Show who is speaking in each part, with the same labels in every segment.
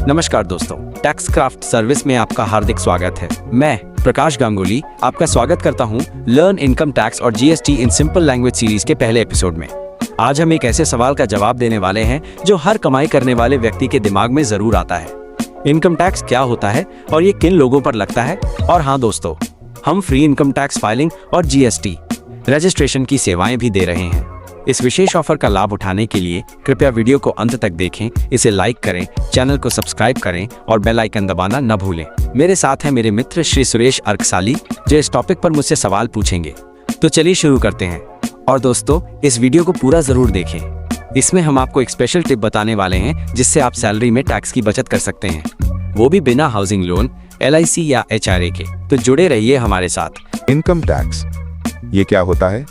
Speaker 1: नमस्कार दोस्तों, tax craft service में आपका हार्दिक स्वागत है। मैं प्रकाश गांगुली आपका स्वागत करता हूं लर्न इनकम टैक्स और GST in simple language series के पहले एपिसोड में। आज हम एक ऐसे सवाल का जवाब देने वाले हैं जो हर कमाई करने वाले व्यक्ति के दिमाग में जरूर आता है। इनकम टैक्स क्या होता है और ये किन लोगों पर लगता है? और हाँ दोस्तों, हम फ्री इनकम टैक्स फाइलिंग और जीएसटी रजिस्ट्रेशन की सेवाएं भी दे रहे हैं। इस विशेष ऑफर का लाभ उठाने के लिए कृपया वीडियो को अंत तक देखें, इसे लाइक करें, चैनल को सब्सक्राइब करें और बेल आइकन दबाना न भूलें। मेरे साथ हैं मेरे मित्र श्री सुरेश अर्कसाली, जो इस टॉपिक पर मुझसे सवाल पूछेंगे। तो चलिए शुरू करते हैं। और दोस्तों, इस वीडियो को पूरा जरूर देखें। इसमें हम आपको एक स्पेशल टिप बताने वाले हैं जिससे आप सैलरी में टैक्स की बचत कर सकते हैं, वो भी बिना हाउसिंग लोन, LIC या HRA के। तो जुड़े रहिए हमारे साथ।
Speaker 2: इनकम टैक्स, ये क्या होता है?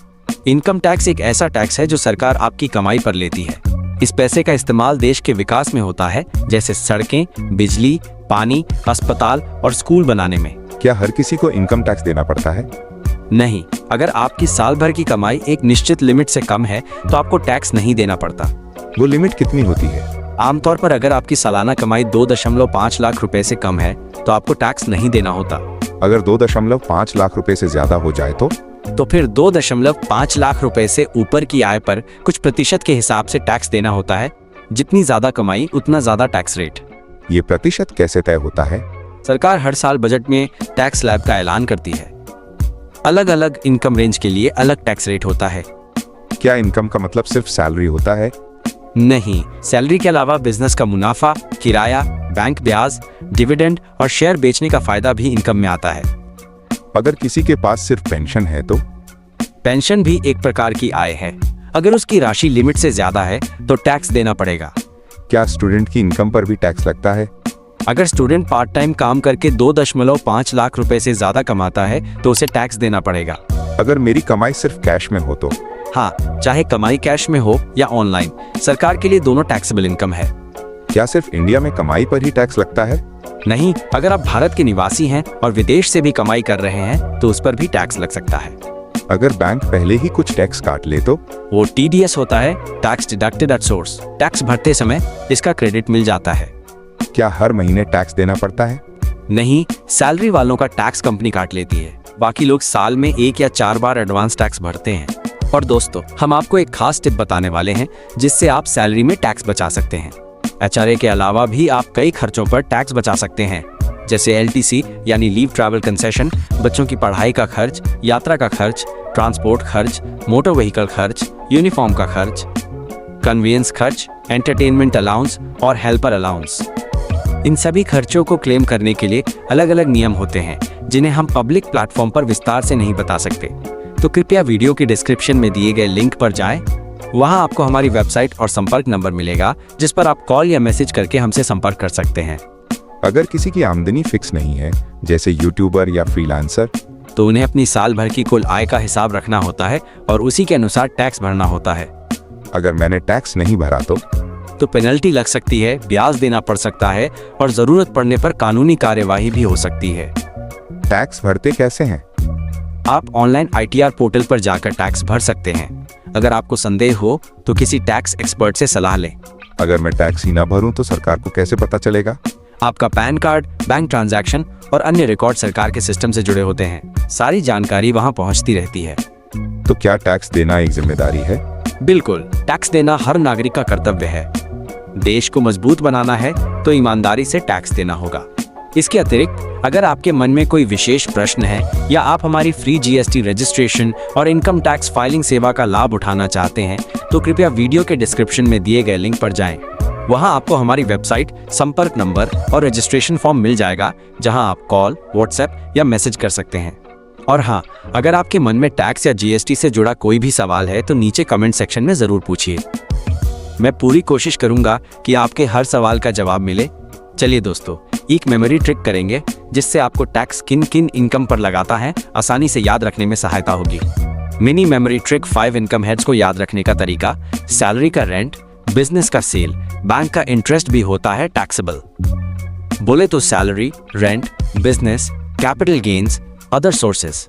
Speaker 1: इनकम टैक्स एक ऐसा टैक्स है जो सरकार आपकी कमाई पर लेती है। इस पैसे का इस्तेमाल देश के विकास में होता है, जैसे सड़कें, बिजली, पानी, अस्पताल और स्कूल बनाने में।
Speaker 2: क्या हर किसी को इनकम टैक्स देना पड़ता है?
Speaker 1: नहीं, अगर आपकी साल भर की कमाई एक निश्चित लिमिट से कम है तो आपको टैक्स नहीं देना पड़ता।
Speaker 2: वो लिमिट कितनी होती है?
Speaker 1: आमतौर पर अगर आपकी सालाना कमाई 2.5 लाख रुपए से कम है तो आपको टैक्स नहीं देना होता।
Speaker 2: अगर 2.5 लाख रुपए से ज्यादा हो जाए तो
Speaker 1: फिर 2.5 लाख रुपए से ऊपर की आय पर कुछ प्रतिशत के हिसाब से टैक्स देना होता है। जितनी ज्यादा कमाई उतना ज्यादा टैक्स रेट।
Speaker 2: ये प्रतिशत कैसे तय होता है?
Speaker 1: सरकार हर साल बजट में टैक्स स्लैब का ऐलान करती है। अलग अलग इनकम रेंज के लिए अलग टैक्स रेट होता है।
Speaker 2: क्या इनकम का मतलब सिर्फ सैलरी होता है?
Speaker 1: नहीं, सैलरी के अलावा बिजनेस का मुनाफा, किराया, बैंक ब्याज, डिविडेंड और शेयर बेचने का फायदा भी इनकम में आता है।
Speaker 2: अगर किसी के पास सिर्फ पेंशन है तो?
Speaker 1: पेंशन भी एक प्रकार की आय है। अगर उसकी राशि लिमिट से ज्यादा है तो टैक्स देना पड़ेगा।
Speaker 2: क्या स्टूडेंट की इनकम पर भी टैक्स लगता है?
Speaker 1: अगर स्टूडेंट पार्ट टाइम काम करके 2.5 लाख रुपए से ज्यादा कमाता है तो उसे टैक्स देना पड़ेगा।
Speaker 2: अगर मेरी कमाई सिर्फ कैश में हो तो?
Speaker 1: हाँ, चाहे कमाई कैश में हो या ऑनलाइन, सरकार के लिए दोनों टैक्सेबल इनकम है।
Speaker 2: क्या सिर्फ इंडिया में कमाई पर ही टैक्स लगता है?
Speaker 1: नहीं, अगर आप भारत के निवासी हैं और विदेश से भी कमाई कर रहे हैं तो उस पर भी टैक्स लग सकता है।
Speaker 2: अगर बैंक पहले ही कुछ टैक्स काट ले तो?
Speaker 1: वो TDS होता है, tax deducted at source. Tax भरते समय इसका क्रेडिट मिल जाता है।
Speaker 2: क्या हर महीने टैक्स देना पड़ता है?
Speaker 1: नहीं, सैलरी वालों का टैक्स कंपनी काट लेती है। बाकी लोग साल में 1 या 4 बार एडवांस टैक्स भरते हैं। और दोस्तों, हम आपको एक खास टिप बताने वाले हैं जिससे आप सैलरी में टैक्स बचा सकते हैं। HRA के अलावा भी आप कई खर्चों पर टैक्स बचा सकते हैं, जैसे LTC यानी लीव ट्रैवल कंसेशन, बच्चों की पढ़ाई का खर्च, यात्रा का खर्च, ट्रांसपोर्ट खर्च, मोटर व्हीकल खर्च, यूनिफॉर्म का खर्च, कन्वीनियंस खर्च, एंटरटेनमेंट अलाउंस और हेल्पर अलाउंस। इन सभी खर्चों को क्लेम करने के लिए अलग अलग नियम होते हैं जिन्हें हम पब्लिक प्लेटफॉर्म पर विस्तार से नहीं बता सकते। तो कृपया वीडियो के डिस्क्रिप्शन में दिए गए लिंक पर जाएं। वहां आपको हमारी वेबसाइट और संपर्क नंबर मिलेगा जिस पर आप कॉल या मैसेज करके हमसे संपर्क कर सकते हैं।
Speaker 2: अगर किसी की आमदनी फिक्स नहीं है, जैसे यूट्यूबर या फ्रीलांसर,
Speaker 1: तो उन्हें अपनी साल भर की कुल आय का हिसाब रखना होता है और उसी के अनुसार टैक्स भरना होता है।
Speaker 2: अगर मैंने टैक्स नहीं भरा तो
Speaker 1: पेनल्टी लग सकती है, ब्याज देना पड़ सकता है और जरूरत पड़ने पर कानूनी कार्यवाही भी हो सकती है।
Speaker 2: टैक्स भरते कैसे हैं?
Speaker 1: आप ऑनलाइन ITR पोर्टल पर जाकर टैक्स भर सकते हैं। अगर आपको संदेह हो तो किसी टैक्स एक्सपर्ट से सलाह लें।
Speaker 2: अगर मैं टैक्स ही ना भरूं तो सरकार को कैसे पता चलेगा?
Speaker 1: आपका पैन कार्ड, बैंक ट्रांजैक्शन और अन्य रिकॉर्ड सरकार के सिस्टम से जुड़े होते हैं। सारी जानकारी वहां पहुंचती रहती है।
Speaker 2: तो क्या टैक्स देना एक जिम्मेदारी है?
Speaker 1: बिल्कुल, टैक्स देना हर नागरिक का कर्तव्य है। देश को मजबूत बनाना है तो ईमानदारी से टैक्स देना होगा। इसके अतिरिक्त अगर आपके मन में कोई विशेष प्रश्न है या आप हमारी फ्री GST रजिस्ट्रेशन और इनकम टैक्स फाइलिंग सेवा का लाभ उठाना चाहते हैं तो कृपया वीडियो के डिस्क्रिप्शन में दिए गए लिंक पर जाएं। वहां आपको हमारी वेबसाइट, संपर्क नंबर और रजिस्ट्रेशन फॉर्म मिल जाएगा जहां आप कॉल, व्हाट्सएप या मैसेज कर सकते हैं। और हाँ, अगर आपके मन में टैक्स या GST से जुड़ा कोई भी सवाल है तो नीचे कमेंट सेक्शन में जरूर पूछिए। मैं पूरी कोशिश करूंगा कि आपके हर सवाल का जवाब मिले। चलिए दोस्तों, एक मेमोरी ट्रिक करेंगे जिससे आपको टैक्स किन किन इनकम पर लगाता है आसानी से याद रखने में सहायता होगी। Mini memory trick 5 income heads को याद रखने का तरीका: सैलरी का रेंट, बिजनेस का सेल, बैंक का इंटरेस्ट भी होता है टैक्सेबल। बोले तो salary, rent, business, capital gains, other sources.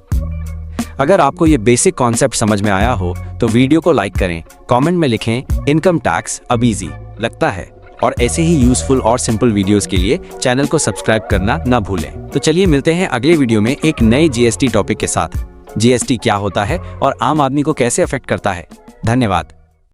Speaker 1: अगर आपको ये बेसिक कॉन्सेप्ट समझ में आया हो तो वीडियो को लाइक करें, कमेंट में लिखें इनकम टैक्स अब इजी लगता है और ऐसे ही यूजफुल और सिंपल वीडियोस के लिए चैनल को सब्सक्राइब करना ना भूलें। तो चलिए मिलते हैं अगले वीडियो में एक नए जीएसटी टॉपिक के साथ। जीएसटी क्या होता है और आम आदमी को कैसे अफेक्ट करता है। धन्यवाद।